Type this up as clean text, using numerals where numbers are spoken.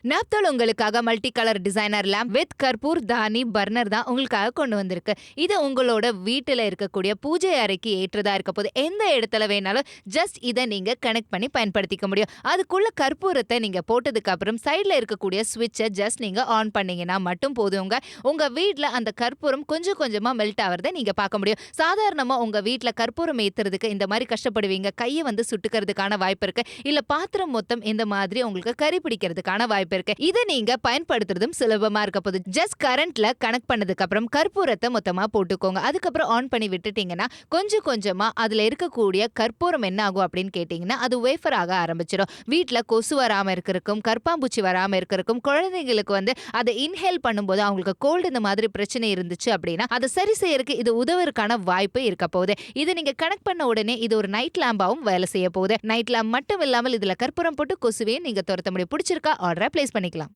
நாப்தோல் உங்களுக்காக multi colour designer lamp with கற்பூர் தானி பர்னர் தான் உங்களுக்காக கொண்டு வந்திருக்கு. இது உங்களோட வீட்டுல இருக்கக்கூடிய பூஜை அறைக்கு ஏற்றதா இருக்க போது. எந்த இடத்துல வேணாலும் ஜஸ்ட் இத நீங்க கனெக்ட் பண்ணி பயன்படுத்திக்க முடியும். அதுக்குள்ள கற்பூரத்த நீங்க போட்டதுக்கு அப்புறம் சைடுல இருக்கக்கூடிய ஸ்விட்ச ஜஸ்ட் நீங்க ஆன் பண்ணீங்கன்னா மட்டும் போதுங்க. உங்க வீட்ல அந்த கற்பூரம் கொஞ்சம் கொஞ்சமா மெல்ட் ஆவறத நீங்க பார்க்க முடியும். சாதாரணமா உங்க வீட்ல கற்பூரம் ஏத்துறதுக்கு இந்த மாரி கஷ்டப்படுவீங்க. கைய சுட்டுக்கிறதுக்கான வாய்ப்பு இருக்கு. இல்ல பாத்திரம் மொத்தம் இந்த மாதிரி உங்களுக்கு கரி பிடிக்கிறதுக்கான வாய்ப்பு இருக்கு. இத நீங்க பயன்படுத்துறதும் சுலபமா இருக்க போகுது. ஜஸ்ட் கரண்ட்ல கனெக்ட் பண்ணதுக்கு அப்புறம் கற்பூரத்த மொத்தமா போட்டுக்கோங்க. அதுக்கப்புறம் ஆன் பண்ணி விட்டுட்டீங்கன்னா கொஞ்சம் கொஞ்சமா அதுல இருக்கக்கூடிய கற்பூரம் என்ன ஆகும் அப்படின்னு கேட்டீங்கன்னா அது வேஃபர் ஆக ஆரம்பிச்சிடும். வீட்ல கொசு வராம இருக்கிறதுக்கும் கற்பாம்பூச்சி வராம இருக்கிறதுக்கும் குழந்தைங்களுக்கு அதை இன்ஹேல் பண்ணும்போது அவங்களுக்கு கோல்டு இந்த மாதிரி பிரச்சனை இருந்துச்சு அப்படின்னா அதை சரி செய்யறதுக்கு இது உதவுறதுக்கான வாய்ப்பு இருக்க போகுது. இது நீங்க கனெக்ட் பண்ண உடனே இது ஒரு நைட் லேம்பாவும் வேலை செய்ய போகுது. நைட் லேம்ப் மட்டும் இல்லாமல் இதுல கற்பூரம் போட்டு கொசுவையும் நீங்க துரத்த முடியும். பிடிச்சிருக்கா? ஆர்டரை பிளேஸ் பண்ணிக்கலாம்.